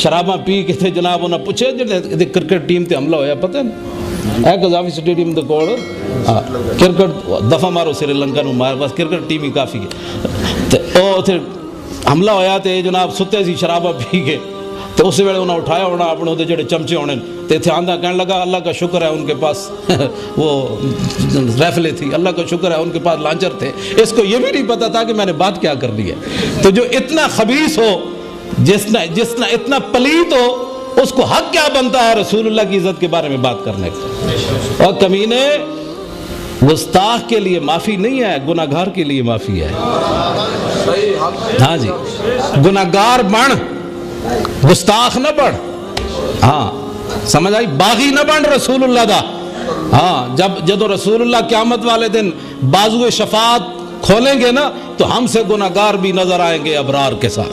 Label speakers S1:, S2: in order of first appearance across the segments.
S1: شراباں پی کے تھے جناب انہیں پوچھے جی کرکٹ ٹیم تے حملہ ہویا پتہ ہے قذافی سٹیڈیم دے کول کرکٹ دفعہ مارو سری لنکا نو مار بس کرکٹ ٹیم ہی کافی ہے تے او تے حملہ ہویا تے جناب ستے سی شراباں پی کے تو اس ویلے انہیں اٹھایا ہونا اپنے ہوتے جڑے چمچے ہونے تے تھے آندھا کہنے لگا اللہ کا شکر ہے ان کے پاس وہ ریفلے تھی، اللہ کا شکر ہے ان کے پاس لانچر تھے، اس کو یہ بھی نہیں پتا تھا کہ میں نے بات کیا کر لی ہے۔ تو جو اتنا خبیث ہو، جس نے اتنا پلیت ہو، اس کو حق کیا بنتا ہے رسول اللہ کی عزت کے بارے میں بات کرنے کا؟ اور کمینے گستاخ کے لیے معافی نہیں ہے، گناہگار کے لیے معافی ہے۔ ہاں جی، گناہگار بن، گستاخ نہ بن، ہاں سمجھ آئی، باغی نہ بن رسول اللہ دا۔ ہاں جب رسول اللہ قیامت والے دن بازو شفاعت کھولیں گے نا تو ہم سے گناہگار بھی نظر آئیں گے ابرار کے ساتھ،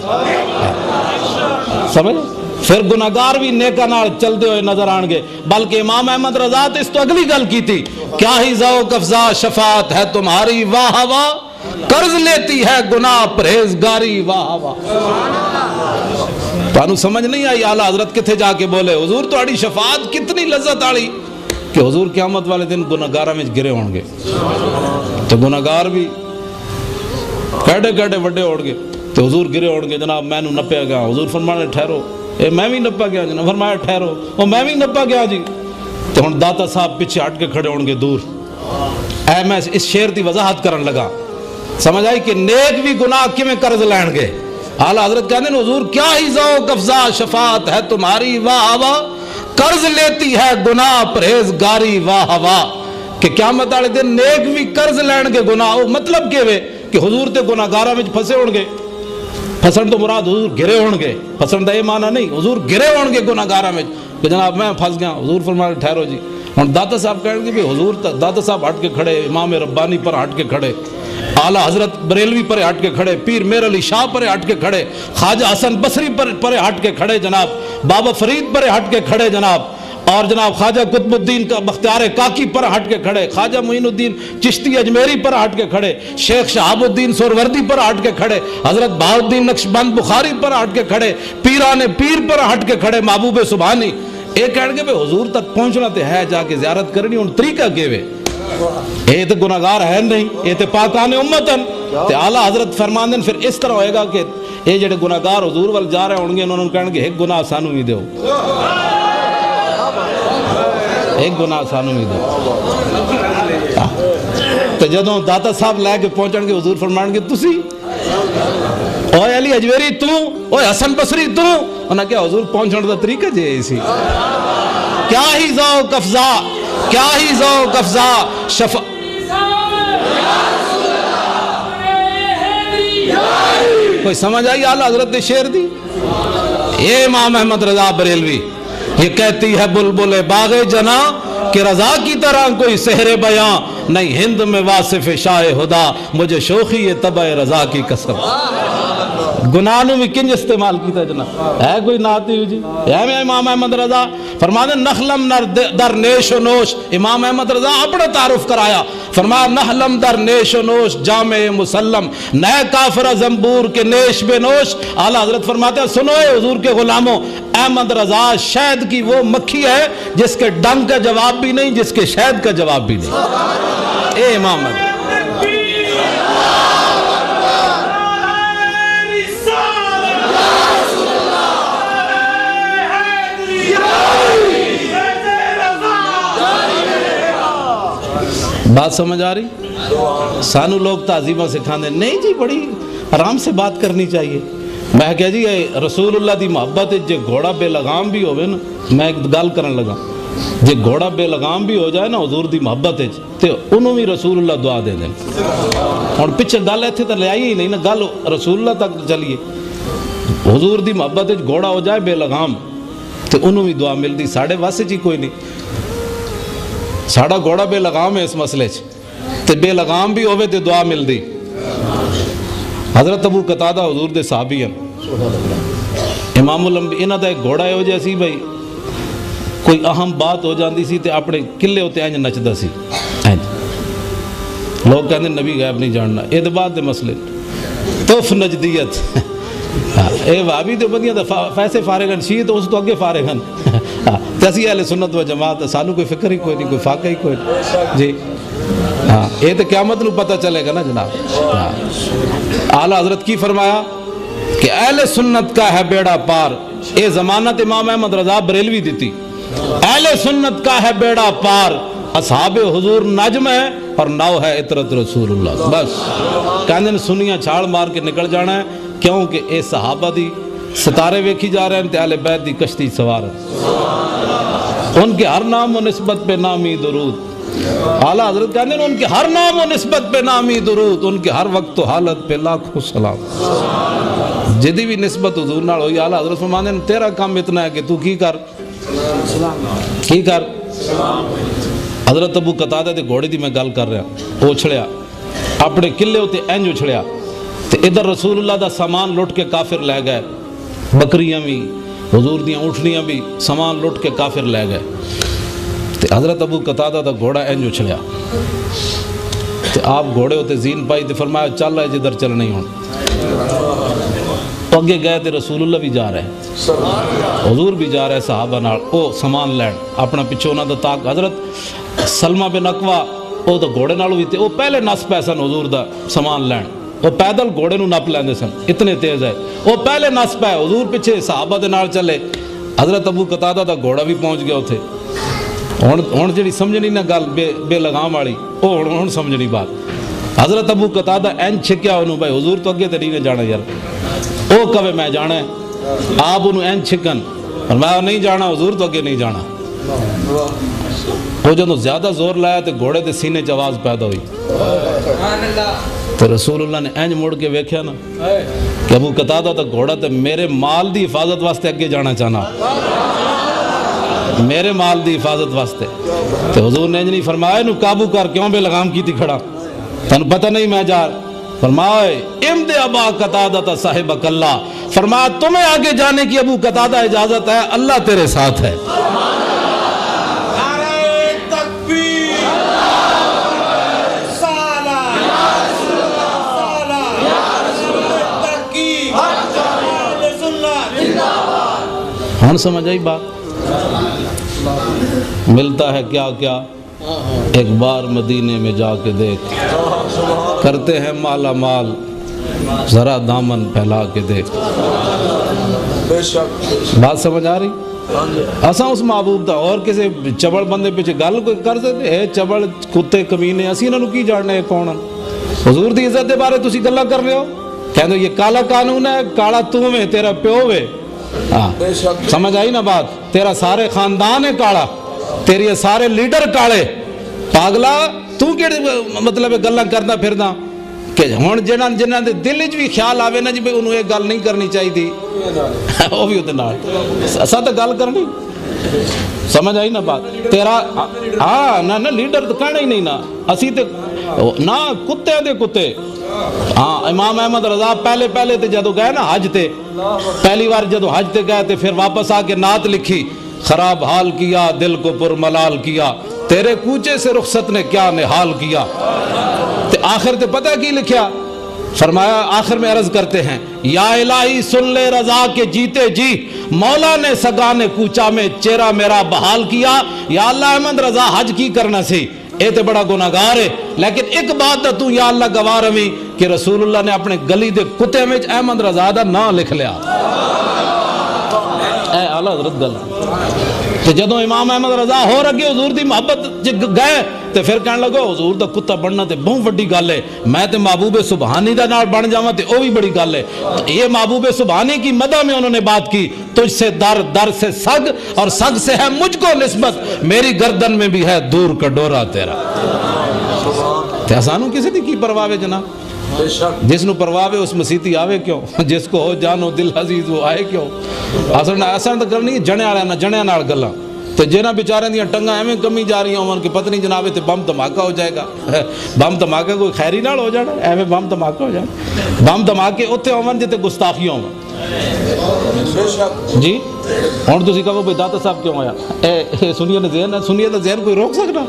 S1: سمجھ، پھر گناہگار بھی نیکا نال چلتے ہوئے نظر آئیں گے۔ بلکہ امام احمد رضا اس تو اگلی گل کی تھی، کیا ہی ذوق افزا شفاعت ہے تمہاری واہ واہ، قرض لیتی ہے گناہ پرہیزگاری واہ واہ۔ تانوں سمجھ نہیں آئی اعلیٰ حضرت کتھے جا کے بولے حضور تہاڈی شفاعت کتنی لذت آڑی کہ حضور قیامت والے دن گناہگاراں وچ گرے ہون گے، تو گناہگار بھی کیڑے کیڑے وڈے ہون گے تو حضور گرے ہون گے، جناب میں نو نپیا گیا، حضور فرمانے ٹھہرو، اے میں بھی نپا گیا، جناب فرمایا ٹھہرو، او میں بھی نپا گیا جی، تو ہن داتا صاحب پیچھے ہٹ کے کھڑے ہون گے دور۔ اے میں اس شعر دی وضاحت کرن لگا، سمجھ آئی کہ نیک بھی گناہ کیویں قرض لین گے۔ اعلیٰ حضرت کہتے ہیں حضور کیا ہی ذوق افزا شفاعت ہے تمہاری واہ واہ، قرض لیتی ہے گناہ پرہیزگاری واہ واہ، کہ قیامت والے دن نیک بھی قرض لین گے گناہ، مطلب کیویں کہ حضور تے گناہگاراں وچ پھسے ہون گے، پھسن تو مراد حضور گرے ہون گے، پھسن دا یہ معنی نہیں، حضور گرے ہون گے گناہگاراں وچ کہ جناب میں پھس گیا، حضور فرمایا ٹھہرو جی۔ ہن داتا صاحب کہیں گے بھی حضور داتا صاحب ہٹ کے کھڑے، امام ربانی پر ہٹ کے کھڑے، اعلیٰ حضرت بریلوی پر ہٹ کے کھڑے، پیر میر علی شاہ پر ہٹ کے کھڑے، خواجہ حسن بصری پر ہٹ کے کھڑے جناب، بابا فرید پر ہٹ کے کھڑے جناب، اور جناب خواجہ قطب الدین کا بختیار کاکی پر ہٹ کے کھڑے، خواجہ معین الدین چشتی اجمیری پر ہٹ کے کھڑے، شیخ شہاب الدین سہروردی پر ہٹ کے کھڑے، حضرت بہاؤالدین نقشبند بخاری پر ہٹ کے کھڑے، پیران پیر پر ہٹ کے کھڑے، محبوب سبحانی۔ ایک کہنے گے حضور تک پہنچنا تے ہے، جا کے زیارت کرنی، ان طریقہ کیوے؟ یہ تو گناہگار ہے نہیں، یہ تو پاکان امتن۔ تے اعلیٰ حضرت فرماندن پھر اس طرح ہوئے گا کہ یہ جڑے گناہگار حضور وال جا رہے ہوں گے، انہوں نے کہنے گے ایک گناہ سانو بھی دیو، ایک گناہ سانو بھی دیو۔ تو جدوں داتا صاحب لے کے پہنچن گے حضور فرمان گے تسی اوے علی اجمیری تو، اوے حسن بصری تو، انہاں کیا حضور پہنچن دا طریقہ جے اسی، کیا ہی ذوق افزا، کیا ہی ذوق افزا شفا۔ کوئی سمجھ آئی اعلیٰ حضرت شعر دی؟ یہ امام احمد رضا بریلوی یہ کہتی ہے بلبل باغ جنا کہ رضا کی طرح کوئی سحر بیاں نہیں، ہند میں واصف شاہ خدا مجھے شوخی یہ طبع رضا کی قسم۔ گناہوں میں کنج استعمال کیتا جناب ہے کوئی ناتی ہو جی ہے میں امام احمد رضا فرماتے نخلم در نیش و نوش، امام احمد رضا اپنا تعارف کرایا، فرمایا نخلم در نیش و نوش جامع مسلم، نئے کافر زنبور کے نیش بے نوش۔ اعلیٰ حضرت فرماتے ہیں سنو اے حضور کے غلاموں، احمد رضا شہد کی وہ مکھی ہے جس کے ڈنگ کا جواب بھی نہیں، جس کے شہد کا جواب بھی نہیں۔ اے امام احمد بات سمجھ آ رہی؟ سانو لوگ تعظیمہ سکھانے نہیں جی، بڑی آرام سے بات کرنی چاہیے۔ میں کہہ جی رسول اللہ دی محبت جے گھوڑا بے لگام بھی ہوئے نا، میں ایک گل کرن لگا، جے گھوڑا بے لگام بھی ہو جائے نا حضور دی محبت تے انہوں بھی رسول اللہ دعا دے دیں۔ اور پیچھے گل ایتھے تو لے آئی ہی نہیں نا، گل رسول اللہ تک چلیے، حضور دی محبت گھوڑا ہو جائے بے لگام تے انہوں بھی دعا مل دی، ساڑھے واسے جی کوئی نہیں، ساڑھا گھوڑا بے لگام ہے اس مسئلے تے بے لگام بھی ہوئے تے دعا مل دی۔ حضرت ابو قتادہ حضور دے صحابی ہیں، امام الانبیاء انہاں دا ایک گھوڑا ہے ہو جیسی بھائی کوئی اہم بات ہو جاندی سی تے اپنے کلے ہوتے اینج نچدا سی، لوگ کہتے ہیں نبی غیب نہیں جاننا، اعتبار دے مسئلے توف نجدیت یہ بھابی تو بندیاں پیسے فارغ ہیں، شیعہ تو اس تو اگے فارغ ہیں. تے اسی اہل سنت و جماعت سانو کوئی فکر ہی کوئی نہیں، کوئی فاقہ ہی کوئی نہیں جی. ہاں یہ تو قیامت نو پتہ چلے گا نا جناب. اعلیٰ حضرت کی فرمایا کہ اہل سنت کا ہے بیڑا پار. یہ ضمانت امام احمد رضا بریلوی دیتی. اہل سنت کا ہے بیڑا پار، اصحاب حضور نجم ہے اور نو ہے عطرت رسول اللہ. بس کہندے سنیاں چھاڑ مار کے نکل جانا ہے، کیونکہ اے صحابہ دی ستارے ویکھی جا رہے ہیں تے اہل بیت دی کشتی سوار ہیں. ان کے ہر نام و نسبت پہ نامی درود. اعلیٰ حضرت کہتے ہیں ان کے ہر نام و نسبت پہ نامی درود، ان کے ہر وقت و حالت پہ لاکھوں سلام. جدی بھی نسبت حضور نال ہوئی اعلیٰ حضرت فرماتے ہیں تیرا کام اتنا ہے کہ تو کی کر حضرت ابو قتادہ دے گھوڑے دی میں گل کر رہا، اچھڑیا اپنے قلعے ہوتے انج اچھڑیا تے ادھر رسول اللہ دا سامان لٹ کے کافر لے گئے، بکریاں بھی حضور دیاں اونٹنیاں بھی سامان لٹ کے کافر لے گئے. تے حضرت ابو قتادہ دا گھوڑا انج اچھڑیا تے آپ گھوڑے ہوتے زین پائی تے فرمایا چل رہا ہے جدھر چل نہیں ہوں. اگے گئے تے رسول اللہ بھی جا رہے ہیں، حضور بھی جا رہے ہیں صحابہ نال او سامان لین. اپنا پچھو انہاں دا تاک حضرت سلمہ بن اقوا او تو گھوڑے نال ہوئی تے او پہلے نس پے سن حضور دا سامان لین. وہ پیدل گھوڑے نو نپ لیندے سن، اتنے تیز ہے. وہ پہلے نس پے حضور پیچھے صحابہ دے نال چلے. حضرت ابو قتادہ دا گھوڑا بھی پہنچ گیا اتھے. ہن جڑی سمجھنی نہ گل بے لگام والی او ہن سمجھنی بات. حضرت ابو قتادہ این چھکیا انہوں بھائی حضور تو اگے تے نہیں جانا یار. او کہے میں جانا ہے، آپ انہوں این چھکن اور میں نہیں جانا حضور تو اگے نہیں جانا. وہ جدوں زیادہ زور لایا تے گھوڑے تے سینے چ آواز پیدا ہوئی تو رسول اللہ نے اینج موڑ کے ویکھیا نا کہ ابو قتادہ دا گھوڑا تے میرے مال دی حفاظت واسطے اگے جانا چاہنا، میرے مال دی حفاظت واسطے. تو حضور نے نہیں فرمایا انہوں قابو کر کیوں بے لگام کی تھی کھڑا، تنہوں پتہ نہیں میں جا. فرمایا امد ابا قتادہ صاحبک اللہ، فرمایا تمہیں آگے جانے کی ابو قتادہ اجازت ہے، اللہ تیرے ساتھ ہے. ہن سمجھ آئی بات؟ ملتا ہے کیا کیا ایک بار مدینے میں جا کے دیکھ، کرتے ہیں مالا مال ذرا دامن پھیلا کے دیکھ. بات سمجھ آ رہی؟ اساں اس محبوب دا اور کسی چبڑ بندے پیچھے گل کر سکتے اے چبڑ کتے کمینے اسی انہوں کی جاننے ہیں کون. حضور دی عزت دے بارے تسی گلا کر رہے ہو، کہندے یہ کالا قانون ہے، کالا تو میں تیرا پیو وے. سمجھ آئی نا بات؟ تیرا سارے خاندان ہے کالا، تیری سارے لیڈر کالے. پاگلا تو کیڑے مطلب گلاں کرنا پھرنا کہ ہن جنہاں دے دل وچ بھی خیال آوے نا جی بھئی انہوں یہ گل نہیں کرنی چاہیے تھی وہ بھی اودے نال اساں تے گل کرنی. سمجھ آئی نا بات؟ تیرا ہاں نہ لیڈر تو کہنا ہی نہیں نا، اسی تے نہ کتے دے کتے. ہاں امام احمد رضا پہلے تے جدو گئے نا حج تے، پہلی بار جدو حج تے گئے تے پھر واپس آ کے نعت لکھی، خراب حال کیا دل کو پر ملال کیا، تیرے کوچے سے رخصت نے کیا نحال کیا. تے آخر تے پتہ کی لکھیا؟ فرمایا آخر میں عرض کرتے ہیں یا الہی سن لے رضا کے جیتے جی، مولا نے سگانے کوچا میں چہرہ میرا بحال کیا. یا اللہ احمد رضا حج کی کرنا سی، اے تے بڑا گناہگار ہے، لیکن ایک بات دا تو یا اللہ گواہ روی کہ رسول اللہ نے اپنے گلی دے کتے میں احمد رضا دا نام لکھ لیا. اے اعلیٰ حضرت گل کہ جدوں امام احمد رضا ہو رکھے حضور دی محبت گئے تے پھر کہنے لگو حضور دا کتا بننا تے بہت بڑی گل ہے، میں تے محبوب سبحانی دا نال بن جاواں تے او بھی بڑی گل ہے. یہ محبوب سبحانی کی مدح میں انہوں نے بات کی، تجھ سے در سے سگ اور سگ سے ہے مجھ کو نسبت، میری گردن میں بھی ہے دور کا ڈورا تیرا. تے آسانوں کسی دی کی پرواہ ہے جناب؟ جس نو پرواہ ہے اس مسیتی آوے کیوں؟ جس کو ہو جانو دل عزیز وہ آئے کیوں؟ آسان تو گل نہیں جنے والا نہ جنے نال گلاں تے جنہاں بیچارے دیاں ٹنگاں ایویں کمی جا رہی ہون کہ پتہ نہیں جناب تے بم دھماکہ ہو جائے گا. بم دھماکہ کوئی خیری نال ہو جانا، ایویں بم دھماکہ ہو جانا. بم دھماکے اوتھے ہون جتے گستاخی ہون. جی ہوں تھی کہو بھائی داتا صاحب کیوں آیا؟ اے سنیے نے ذہن ہے، سنیے تو ذہن کوئی روک سکتا؟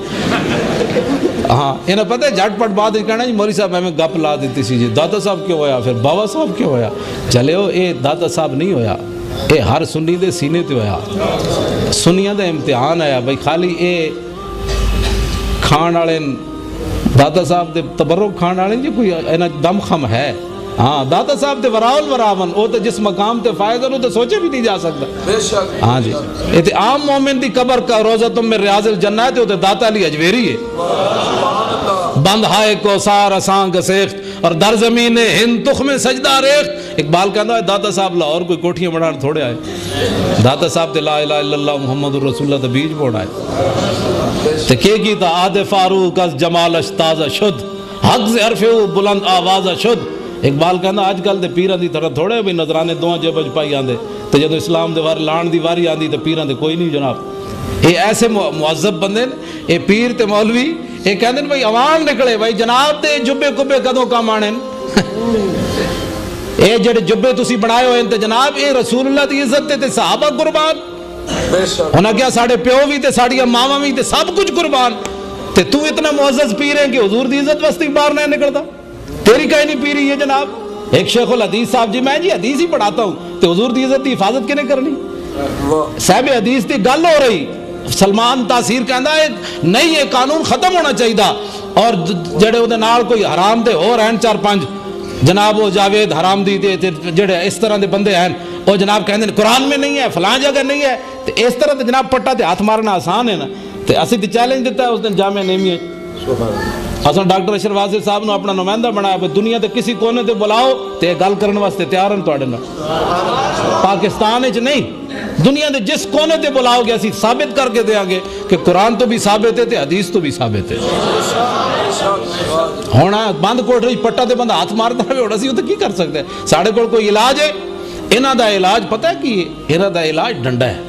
S1: ہاں انہیں پتہ ہے جھٹ پٹ بات کہنا جی مولوی صاحب ہمیں گپ لا دیتی سی جی داتا صاحب کیوں ہویا، پھر بابا صاحب کیوں ہویا؟ چلے ہو اے داتا صاحب نہیں ہویا، اے ہر سنی دے سینے تے ہویا، سنیاں دا امتحان آیا بھائی خالی اے کھان والے داتا صاحب دے تبرک کھان والے جی کوئی اینا دم خم ہے؟ ہاں داتا صاحب تے وراول وراون وہ تے جس مقام تے فائدہ نو تے سوچے بھی نہیں جا سکتا۔ ہاں جی یہ تے عام مومن دی قبر کا روزہ تم میں ریاض الجنہ ہے تے وہ تے داتا علی اجویری ہے۔ بند ہائے کو سار اسانگ سیخت اور در زمین ہند تخم سجدہ ریخت۔ اقبال کہتا ہے داتا صاحب لاہور کوئی کوٹھیاں بڑھان تھوڑے آئے، داتا صاحب تے لا الہ الا اللہ محمد رسول اللہ تے بیج بوڑ آئے تے کی تا آد فاروق از جمالش تازہ شد حق سے عرفے بلند آوازہ شد۔ اقبال کہنا آج کل دے پیران دی طرح تھوڑے بھی نظرانے دوہاں جبج پائی آندے تو جدو اسلام دے لان دی واری آندی تو پیران دے کوئی نہیں جناب۔ یہ ایسے معذب بندے یہ پیر تے مولوی یہ کہندے ہیں بھائی عوام نکلے بھائی جناب تے جبے کبے کدوں کام آنے اے جڑے جبے تسی بنائے ہوئے تے جناب اے رسول اللہ دی عزت تے صحابہ قربان ہونا کیا ساڑھے پیو بھی تے ساڑھی ماما بھی تے سب کچھ قربان تے تو اتنا معزز پیر ہے کہ حضور دی عزت وستی باہر نہیں نکلتا تیری کہیں نہیں پی رہی ہے جناب۔ ایک شیخ الحدیث صاحب جی میں جی حدیث ہی پڑھاتا ہوں تو حضور دی عزت دی حفاظت کنے کرنی؟ صاحب حدیث دی گل ہو رہی سلمان تاثیر کہندا ہے نہیں یہ قانون ختم ہونا چاہیے اور جڑے وہ نال کوئی حرام دے ہو رہن چار پانچ جناب وہ جاوید حرام دی دے جڑے اس طرح دے بندے ہیں وہ جناب کہندے قرآن میں نہیں ہے فلاں جگہ نہیں ہے تو اس طرح تے جناب پٹا تے ہاتھ مارنا آسان ہے نا تے اسی تے چیلنج دیتا ہے اس دن جامعہ نیمی ہے اصل ڈاکٹر اشرف واصف صاحب نے اپنا نمائندہ بنایا کہ دنیا تے کسی کونے تے بلاؤ تے گل کرنے واسطے تیار ہیں تواڈے نال پاکستان وچ نہیں دنیا دے جس کونے تے بلاؤ گے اسی ثابت کر کے دیاں گے کہ قرآن تو بھی ثابت ہے تے حدیث تو بھی ثابت ہے۔ ہونا بند کوٹری پٹا تے بندہ ہاتھ مارتا ہے اور اسی تے کی کر سکتے ہیں؟ ساڑھے کول کوئی علاج ہے؟ انہاں دا علاج پتہ ہے کی انہاں دا علاج ڈنڈا ہے۔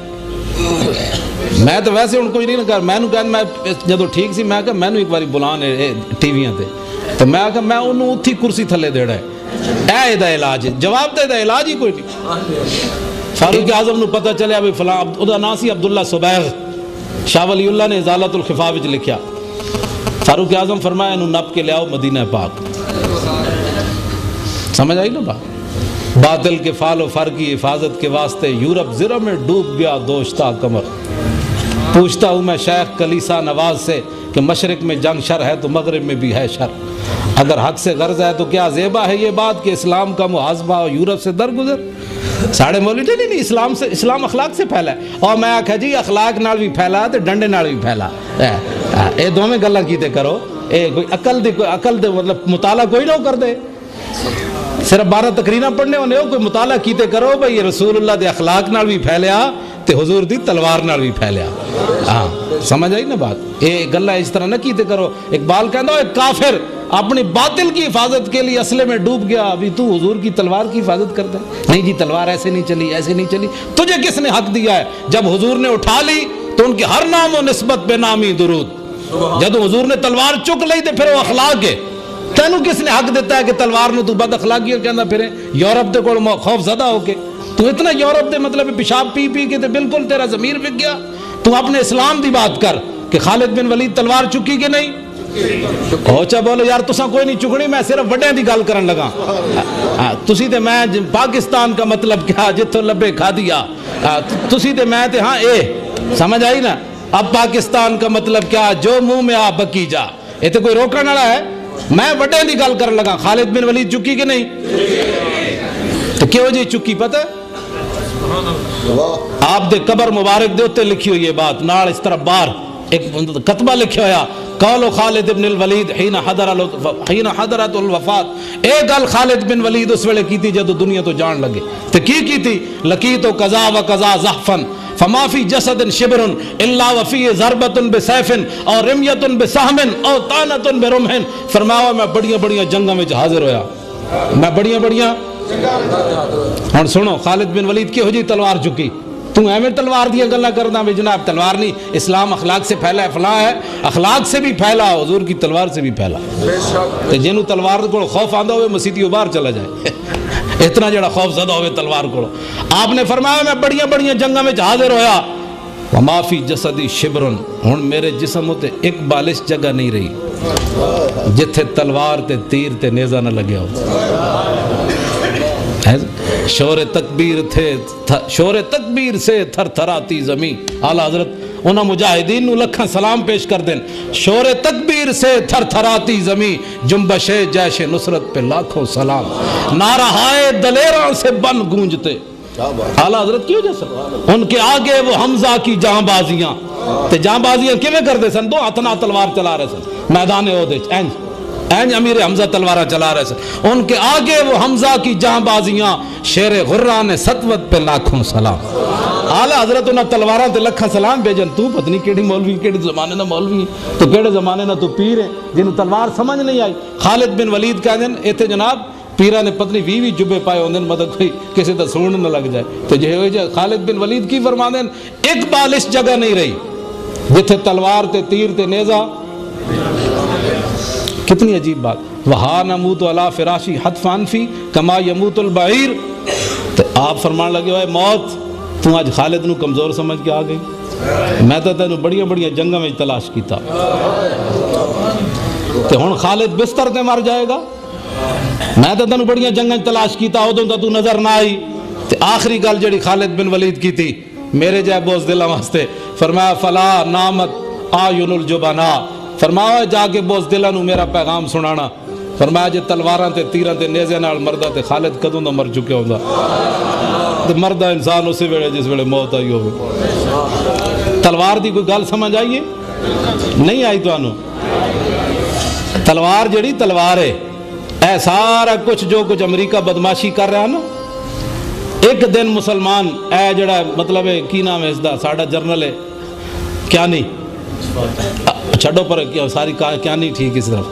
S1: میں تو ویسے ان کو نہیں کر میں نے کہا میں جدو ٹھیک سی میں کہا میں نے ایک باری بلانے ٹی ویاں تے تو میں کہا میں انہوں اتھی کرسی تھلے دیڑا ہے اے دا علاج ہے جواب دے دا علاج ہی کوئی نہیں۔ فاروق اعظم نو پتہ چلے ابھی فلاں ادا ناسی عبداللہ صبیغ شاہ ولی اللہ نے ازالت الخفا وچ لکھیا فاروق اعظم فرمایا انہوں نپ کے لے آؤ مدینہ پاک۔ سمجھ آئی نا بات؟ باطل کے فال و فر کی حفاظت کے واسطے یورپ زرہ میں ڈوب گیا دوشتا کمر۔ پوچھتا ہوں میں شیخ کلیسا نواز سے کہ مشرق میں جنگ شر ہے تو مغرب میں بھی ہے شر، اگر حق سے غرض ہے تو کیا زیبا ہے یہ بات کہ اسلام کا محاذبہ یورپ سے درگزر؟ ساڑھے مولوی نہیں اسلام سے اسلام اخلاق سے پھیلا ہے اور میں آکھا جی اخلاق نال بھی پھیلا تو ڈنڈے نال بھی پھیلا اے دو میں گلاں کیتے کرو اے کوئی عقل دے مطلب مطالعہ کوئی نہ کر دے صرف 12 تقریریں پڑھنے ہونے ہو کوئی مطالعہ کیتے کرو بھئی رسول اللہ دے اخلاق نال بھی پھیلیا تے حضور دی تلوار نال بھی پھیلیا۔ ہاں سمجھ آئی نا بات؟ اے گلہ اس طرح نہ کیتے کرو۔ اقبال کہتا ہے ایک کافر اپنی باطل کی حفاظت کے لیے اسلحے میں ڈوب گیا ابھی تو حضور کی تلوار کی حفاظت کرتا ہے؟ نہیں جی تلوار ایسے نہیں چلی ایسے نہیں چلی۔ تجھے کس نے حق دیا ہے؟ جب حضور نے اٹھا لی تو ان کی ہر نام و نسبت بے نامی درود، جب حضور نے تلوار چک لی تو پھر وہ اخلاق ہے۔ تینوں کس نے حق دیتا ہے کہ تلوار نو تو بد اخلاقی کہندا پھرے؟ یورپ دے کول خوف زدہ ہو کے تو اتنا یورپ دے مطلب پیشاب پی پی کے تے بالکل تیرا ضمیر بک گیا۔ تو اپنے اسلام دی بات کر کہ خالد بن ولید تلوار چکی کہ نہیں؟ اوچا بولو یار تساں کوئی نہیں چکڑی میں صرف وڈیاں دی گل کرن لگا تسی تے میں پاکستان کا مطلب کیا جتھوں لبے کھا دیا تسی تے میں تے ہاں اے سمجھ آئی نا؟ اب پاکستان کا مطلب کیا جو منہ میں آ بکی جا اے تے کوئی روکن والا ہے؟ میں وڈے دی گل کرن لگا خالد بن ولید چکی کہ نہیں؟ تو کیوں جی چکی پتہ آپ دے قبر مبارک دے اتے لکھی ہوئی یہ بات نال اس طرح بار ایک کتبہ لکھا ہویا قول خالد بن الولید حین حضرت الوفات۔ ایک گل خالد بن ولید اس ویلے کی تھی جدو دنیا تو جان لگے تو کی تھی لقیت قضا و قضا زحفا فما فی جسد شبر الا وفی ضربت بسیف اور رمیت بسہم اور طعنت برمح۔ فرمایا میں بڑیاں بڑیاں جنگوں میں حاضر ہویا میں بڑیاں ہن سنو خالد بن ولید کی ہو جی تلوار چکی تو ایویں تلوار دیا گلا کرنا بھی جناب تلوار نہیں اسلام اخلاق سے پھیلا ہے فلاں ہے اخلاق سے بھی پھیلا حضور کی تلوار سے بھی پھیلا۔ جنہوں تلوار کو خوف آندا ہوئے مسیتی باہر چلا جائے اتنا جڑا خوف زدہ ہوئے تلوار کو. آپ نے فرمایا میں بڑیاں بڑیاں جنگاں میں حاضر ہویا, وما فی جسدی شبرن, ہن میرے جسم تے ایک بالش جگہ نہیں رہی جتھے تلوار تے تیر تے نیزہ نہ لگیا ہو. شور تکبیر سے تھر تھراتی زمین. اعلیٰ حضرت انہاں مجاہدین نو لکھاں سلام پیش کر دیں. شور تکبیر سے تھر تھراتی زمین, جنبش جیش نصرت پہ لاکھوں سلام, نعرہائے دلیراں سے بن گونجتے. اعلیٰ حضرت کی وجہ سے ان کے آگے وہ حمزہ کی جہاں بازیاں, تے جہاں بازیاں کیویں کرتے سن؟ دو ہتھ نال تلوار چلا رہے سن میدان احد وچ, اینج امیر حمزہ تلوارہ چلا رہے سن. ان کے آگے وہ حمزہ کی جہاں بازیاں, شیر غران سطوت پہ لاکھوں سلام. اعلیٰ حضرت انہاں تلواراں تے لکھاں سلام بھیجن. تو پتہ نہیں کیڑی مولوی, کیڑی زمانے دا مولوی ہے, تو کیڑے زمانے دا تو پیر ہے جنوں تلوار سمجھ نہیں آئی. خالد بن ولید کہہ دین ایتھے جناب پیرا نے پتنی 20 جبے پائے ہوندے, مطلب کوئی کسی دا سون نہ لگ جائے. تو جو خالد بن ولید کی فرما دین, ایک بالش جگہ نہیں رہی جتھے تلوار تے تیر تے نیزہ. کتنی عجیب بات. وہا نموت علی فراشی حتفان فی کما یموت البعیر. تو آپ فرمان لگے ہوئے موت تو آج خالد نو کمزور سمجھ کے آ گئی, میں تو تینوں بڑیاں بڑیاں جنگاں میں تلاش کیتا, تے ہن خالد بستر تے مر جائے گا. میں تو تینوں بڑیاں جنگاں تلاش کیتا, ادوں تو نظر نہ آئی. تے آخری گل جڑی خالد بن ولید کی تھی میرے جائے بوز دلہ واسطے, فرمایا فلا نامت آیون الجبنا, فرمایا جا کے بوز دلہ نو میرا پیغام سنانا. فرمایا جے تلواراں تے تیراں تے نیزے نال مردا تے خالد کدوں دا مر چکے ہوندا. تے مردا انسان اسی ویلے جس ویلے موت آئی ہوے. تلوار دی کوئی گل سمجھ آئیے نہیں آئی تانوں؟ تلوار جڑی تلوار ہے, اے سارا کچھ جو کچھ امریکہ بدماشی کر رہا ہے نا, ایک دن مسلمان اے جڑا مطلب ہے کی نام ہے اس دا ساڈا جرنل ہے کیا نہیں چھڑو پر کیا ساری کیا نہیں ٹھیک اس طرف,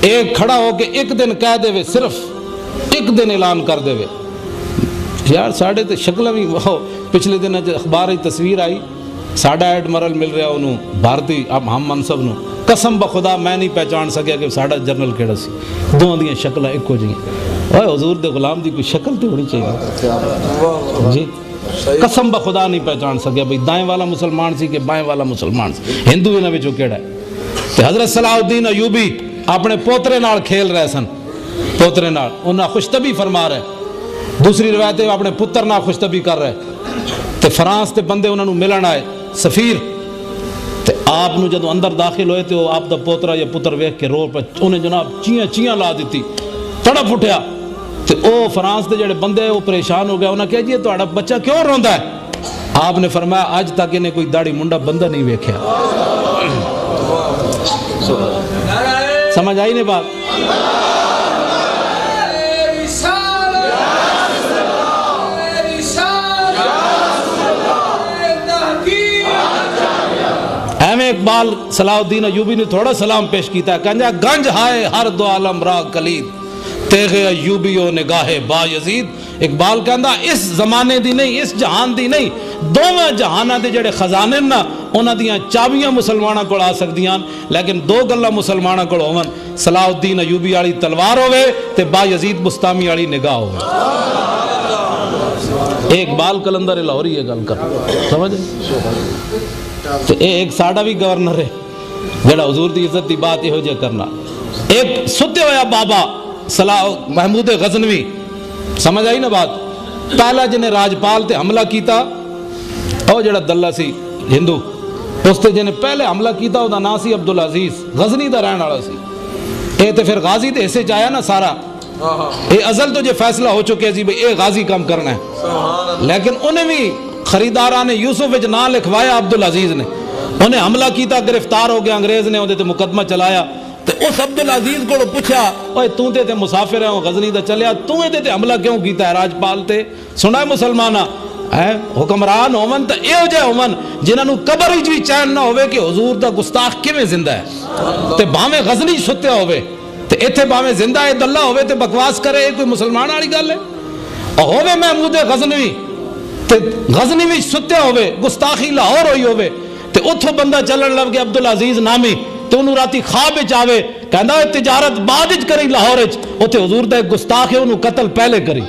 S1: ایک کھڑا ہو کے ایک دن کہہ دے وے, صرف ایک دن اعلان کر دے وے. یار ساڑھے تے شکل بھی وہ پچھلے دن اخبار تصویر آئی, ساڑھا ایڈمرل مل رہا انہوں بھارتی اب ہم منصب نو, قسم بخدا میں نہیں پہچان سکیا کہ ساڑھا جرنل کیڑا سی. دو دیاں شکلیں ایک ہو جائیں. اوہ حضور دے غلام دی کوئی شکل تے ہونی چاہیے جی, قسم بخدا نہیں پہچان سکیا بھئی دائیں والا مسلمان سی کہ بائیں والا مسلمان سی, ہندو انہاں وچوں کیڑا ہے. تے حضرت صلاح الدین ایوبی اپنے پوترے نال کھیل رہے سن, پوترے نال انہاں خوشطبی فرما رہے, دوسری روایت اپنے پتر نال خوشطبی کر رہے. تے فرانس تے بندے انہاں نو ملن آئے سفیر, تے آپ نو جدو اندر داخل ہوئے تے آپ دا پوترا یا پتر ویکھ کے رو پہ انہیں جناب چیاں لا دیتی, تڑپ اٹھیا. تے او فرانس دے جڑے بندے وہ پریشان ہو گیا, انہاں کہا جی تہاڈا بچہ کیوں روندا ہے؟ آپ نے فرمایا آج تک انہیں کوئی داڑھی منڈا بندہ نہیں ویکھیا. سمجھ آئی نہیں بات؟ اقبال صلاح الدین ایوبی نے تھوڑا سلام پیش کیتا ہے, کہنجا گنج ہائے ہر دو عالم را کلید تیغ ایوبی و نگاہ با یزید. اقبال کہندا اس زمانے دی نہیں, اس جہان دی نہیں, دوواں جہاناں دے جڑے خزانے نا انہاں دیاں چابیاں مسلماناں کول آ سکدیاں, لیکن دو گلاں مسلماناں کول ہون, صلاح الدین ایوبی والی تلوار ہوے تے با یزید بستامی والی نگاہ ہوے. اقبال کلندر لاہوری یہ گل کر سمجھ. تو ایک ساڑا بھی گورنر ہے جڑا حضور دی عزت دی بات یہ ہو جائے کرنا. ایک ستے ہویا بابا صلاح محمود غزنوی, سمجھ آئی نا بات, پہلا جنہیں راجپال تے حملہ کیتا او جڑا دلہ سی ہندو, اس تے جنہیں پہلے حملہ کیتا او دا نا سی عبدالعزیز, غزنی دا رہن والا سی. اے تے پھر غازی تے حصے چایا نا سارا, اے ازل تو جو فیصلہ ہو چکے سی بھئی اے غازی کام کرنا ہے, لیکن انہیں بھی خریدارہ نے یوسف وچ نہ لکھوایا عبدالعزیز نے, انہیں حملہ کیتا, گرفتار ہو گیا, انگریز نے انہیں تے مقدمہ چلایا. تے اس عبدالعزیز کو پوچھا اوے تو تے مسافر ہے غزنی دا چلیا, تو تے حملہ کیوں کیتا ہے راجپال تے؟ سنا ہے مسلمانہ حکمران ہومن تے اے ہو جائے ہومن جنہاں نو قبر وچ بھی چین نہ ہوے کہ حضور دا گستاخ کیویں زندہ ہے, تے بھاویں غزنی ستیا ہوے تے ایتھے بھاویں زندہ ہے دلہ ہوے تے بکواس کرے, کوئی مسلمان والی گل ہے؟ ہوے محمود غزنوی تے غزنی وچ ستیا ہوے, گستاخی لاہور ہوئی ہوے, تے اتھوں بندہ چلن لگ گیا عبدالعزیز نامی, تے انہوں راتی خواب وچ آوے کہندا تجارت بعد وچ کری لاہور وچ، اوتھے حضور دا ایک گستاخ ہے انہوں قتل پہلے کری۔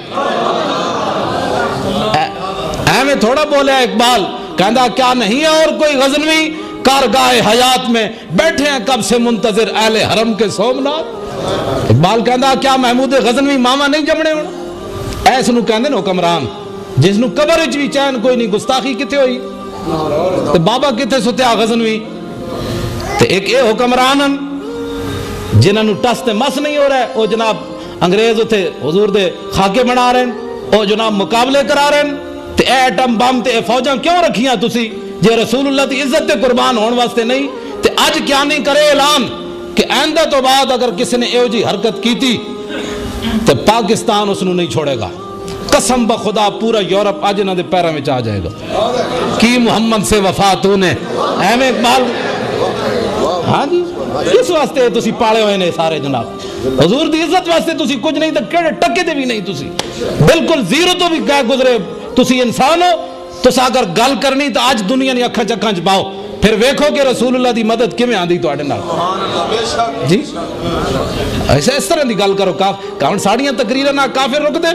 S1: ایویں تھوڑا بولیا اقبال، کہندا کیا نہیں ہے اور کوئی غزنوی کارگاہ حیات میں بیٹھے ہیں کب سے منتظر اہل حرم کے سومنات۔ اقبال کہندا کیا محمود غزنوی ماما نہیں جمنے ہونا؟ ایس نو کہندے نے حکمران جس نو قبر وچ بھی چین کوئی نہیں، گستاخی کتے ہوئی تے بابا کتے ستیا غزنوی؟ تے ایک اے حکمران جنہاں نو ٹس تے مس نہیں ہو رہا ہے، او جناب انگریز اتھے حضور دے خاکے بنا رہے ہیں، او جناب مقابلے کرا رہے ہیں، تے اے ایٹم بم تے اے فوجاں کیوں رکھیاں تسی جے رسول اللہ دی عزت تے قربان ہون واسطے نہیں؟ تے اج کیا نہیں کرے اعلان کہ آئندہ تو بعد اگر کسی نے ایو جی حرکت کیتی تے پاکستان اس نو نہیں چھوڑے گا۔ قسم بخدا پورا یورپ آج انہاں دے پیراں وچ آ جائے گا۔ کی محمد سے وفا تو نے ایویں اقبال، ہاں جی کس واسطے تسی پالے ہوئے نے سارے جناب؟ حضور دی عزت واسطے تسی کچھ نہیں تے کیڑے ٹکے دے بھی نہیں، تسی بالکل زیرو تو بھی گئے گزرے، تسی انسان ہو۔ تسا اگر گل کرنی تو آج دنیا نے اکھاں چکھاں چ پاؤ، پھر ویکھو کہ رسول اللہ دی مدد کیویں آندی تواڈے نال۔ جی ایسا اس طرح دی گل کرو، کون ساڑیاں تقریراں نہ کافر رک دے،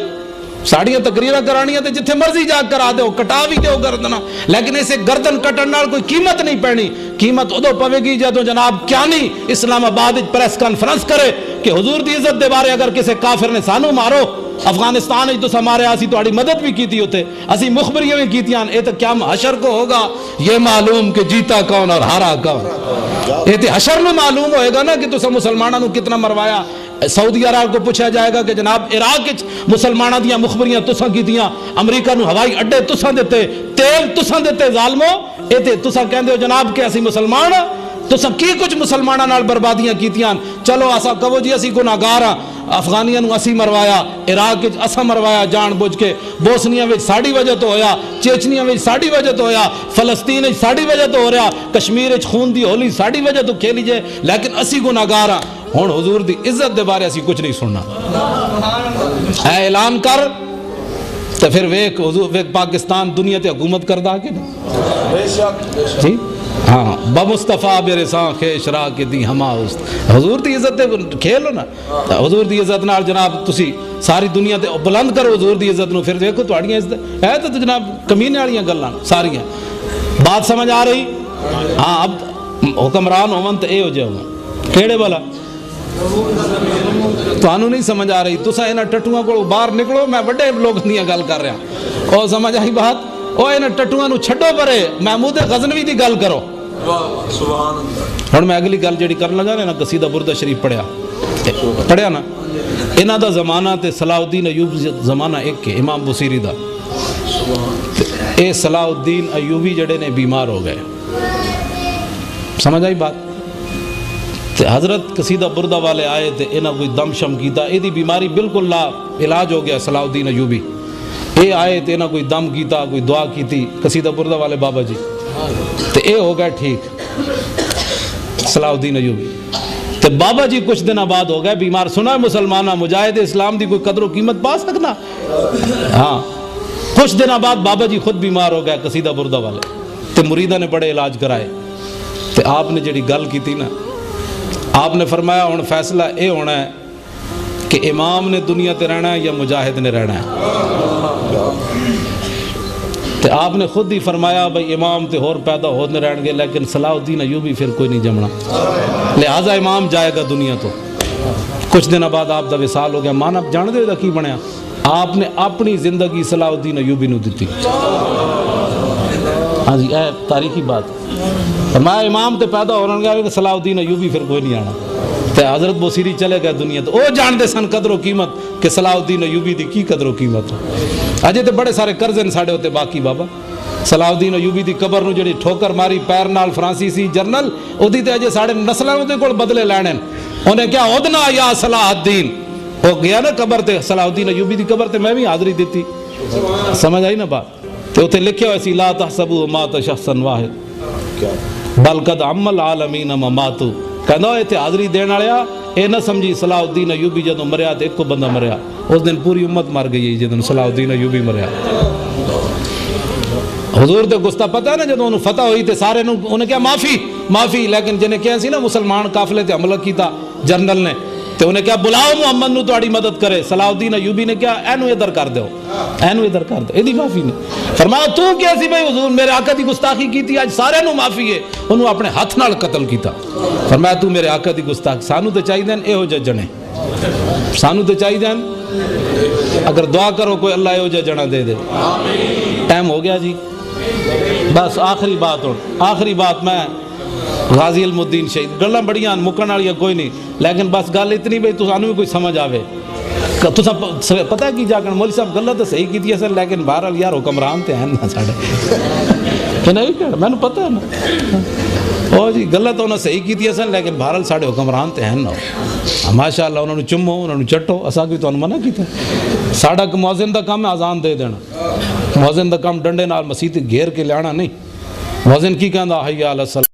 S1: ساڑیاں تقریراں کرانیاں تے جتھے مرضی جا کرا دیو، کٹا بھی دیو گردنا، لیکن اسے گردن کٹن نال کوئی قیمت نہیں پینی۔ قیمت ادو پوے گی جدوں جناب کیا نہیں اسلام آباد وچ پریس کانفرنس کرے کہ حضور دی عزت دے بارے اگر کسی کافر نے سانو مارو، افغانستان وچ تساں مارے اسی تہاڈی مدد بھی کیتی ہوتے، اسی مخبریاں بھی کیتیاں، اے تے قیام حشر کو ہوگا یہ معلوم کہ جیتا کون اور ہارا کون۔ اے تے حشر میں معلوم ہوئے گا نا کہ تساں مسلماناں نو کتنا مروایا۔ سعودی عرب کو پوچھا جائے گا کہ جناب عراق وچ مسلماناں دیاں مخبریاں تساں کیتیاں، امریکہ نو ہوائی اڈے تساں دتے، تیل تساں دتے ظالمو، اے تے تساں کہندے ہو جناب کہ اسی مسلمان ہاں، تساں کی کچھ مسلماناں نال بربادیاں کیتیاں۔ چلو اسا کہو جی اسی گناہگار ہاں، افغانیاں نو اسی مروایا، عراق وچ اساں مروایا جان بوجھ کے، بوسنیا وچ ساڈی وجہ تو ہویا، چیچنیا وچ ساڈی وجہ تو ہویا، فلسطین وچ ساڈی وجہ تو ہو رہا، کشمیر وچ خون دی ہولی ساڈی وجہ تو کھیلی جائے، لیکن اسی گناہگار ہاں۔ ہن حضور دی عزت دے بارے اسی کچھ نہیں سننا۔ اے اعلان کر تے پھر ویکھ حضور ویکھ پاکستان دنیا تے حکومت کردا کہ نہیں؟ جی ہاں، بمصطفیٰ برساں خیش را کے دی ہما است، حضور دی عزت دے کھیلو نا، حضور دی عزت نال جناب تسی ساری دنیا تے بلند کرو حضور دی عزت نو، پھر دیکھو تہاڈیاں عزت ہے تو جناب کمینے والیاں گلاں ساریاں۔ بات سمجھ آ رہی؟ ہاں اب حکمران ہون تے اے ہو جاؤ کیڑے والا تانوں نہیں سمجھ آ رہی، تساں انہاں ٹٹوؤں کو باہر نکلو، میں بڑے لوگ دیاں گل کر رہا، او سمجھ آئی بات؟ او انہاں ٹٹوؤں نو چھڈو پرے، محمود غزنوی دی گل کرو۔ ہن میں اگلی گل جڑی کرن لگا نا قصیدہ بردہ شریف پڑھیا نا، انہاں دا زمانہ تے صلاح الدین ایوبی زمانہ ایک ہے، امام بصیری دا۔ اے صلاح الدین ایوبی جڑے نے بیمار ہو گئے، سمجھ آئی بات؟ تے حضرت قصیدہ بردہ والے آئے تے انہاں کوئی دم شم کیتا، اے دی بیماری بالکل لا علاج ہو گیا صلاح الدین ایوبی۔ اے آئے تے انہاں کوئی دم کیتا، کوئی دعا کیتی قصیدہ بردہ والے بابا جی، تے اے ہو گئے ٹھیک صلاح الدین ایوبی۔ تے بابا جی کچھ دن بعد ہو گئے بیمار، سنا مسلمانہ مجاہد اسلام دی کوئی قدر و قیمت پا سکنا؟ ہاں کچھ دن بعد بابا جی خود بیمار ہو گئے قصیدہ بردہ والے، تے مریدہ نے بڑے علاج کرائے، تے آپ نے جڑی گل کی تھی نا، آپ نے فرمایا ہن فیصلہ اے ہونا ہے کہ امام نے دنیا تے رہنا ہے یا مجاہد نے رہنا ہے۔ تے آپ نے خود ہی فرمایا بھائی امام تے اور پیدا ہونے رہن گے، لیکن صلاح الدین ایوبی پھر کوئی نہیں جمنا، لہٰذا امام جائے گا دنیا تو۔ کچھ دن بعد آپ دا وصال ہو گیا، مان آپ جان دے دا کی بنیا؟ آپ نے اپنی زندگی صلاح الدین ایوبی نو دیتی۔ ہاں جی اے تاریخی بات، فرمایا امام تے پیدا ہو رہن گے، صلاح الدین ایوبی پھر کوئی نہیں آنا۔ تے حضرت بصیری چلے گئے دنیا تو، او جان دے سن قدر و قیمت کہ صلاح الدین ایوبی دی کی قدر و قیمت۔ اجے تے بڑے سارے قرض ہیں ساڈے ہوتے باقی بابا، صلاح الدین ایوبی دی قبر نو جڑی ٹھوکر ماری پیر نال فرانسیسی جرنل، اودی تے اجے ساڈے نسلاں دے کول بدلے لینے، انہیں کیا عدنا یا صلاح الدین، او گیا نا قبر تے صلاح الدین ایوبی دی قبر تے میں بھی حاضری دیتی، سمجھ آئی نا بات؟ تے اوتے لکھیا ہویا سی لا تحسبوا مات شخصا واحد بل قد عم العالمین مماتو، کہندا ایتھے حاضری دین والیا اے نہ سمجھی صلاح الدین ایوبی جدوں مریا تے ایک بندہ مریا، اس دن پوری امت مر گئی جدوں صلاح الدین ایوبی مریا۔ حضور تے گستا پتہ ہے نا جدوں انہوں فتح ہوئی تے سارے انہیں کیا معافی، لیکن جنہیں کیا سی نا مسلمان قافلے تے حملہ کیتا، جنرل نے تو انہیں کیا بلاؤ محمد نو تہاڈی مدد کرے. صلاح الدین ایوبی نے کیا اینو ادھر کر دو, اینو ادھر کر دو, ایدی معافی نہیں. فرمایا تو کیسی بھائی حضور میرے آقا دی گستاخی کیتی اج سارے نو معافی ہے, انہوں اپنے ہاتھ نال قتل کیتا. فرمایا تو میرے آقا دی گستاخ, سانو تے چاہیے دین ایہو جے جنے, سانو تے چاہیے دین اگر دعا کرو کوئی اللہ ایہو جے جنا دے دے. ٹائم ہو گیا جی, بس آخری بات ہو, آخری بات میں غازی علم الدین شہید, گلاں بڑیاں مکن والی کوئی نہیں, لیکن بس گل اتنی بھئی تسانوں بھی کوئی سمجھ آوے. تساں پتہ کی جا کر مولوی صاحب گلاں تو صحیح کیتی ہے لیکن بہرحال یار حکمران تے ہیں نا ساڈے, کہ نہیں کہ مینوں پتہ ہے نا او جی گلاں تو انہاں صحیح کیتی ہے لیکن بہرحال ساڈے حکمران تے ہیں نا. ماشاءاللہ انہاں نوں چمو, انہاں نوں چٹو, اساں کوئی تانوں منع کیتا. ساڈا مؤذن دا کام ہے اذان دے دینا, مؤذن دا کام ڈنڈے نال مسیت گھیر کے لیانا نہیں. مؤذن کی کہندا حی علی الصلاۃ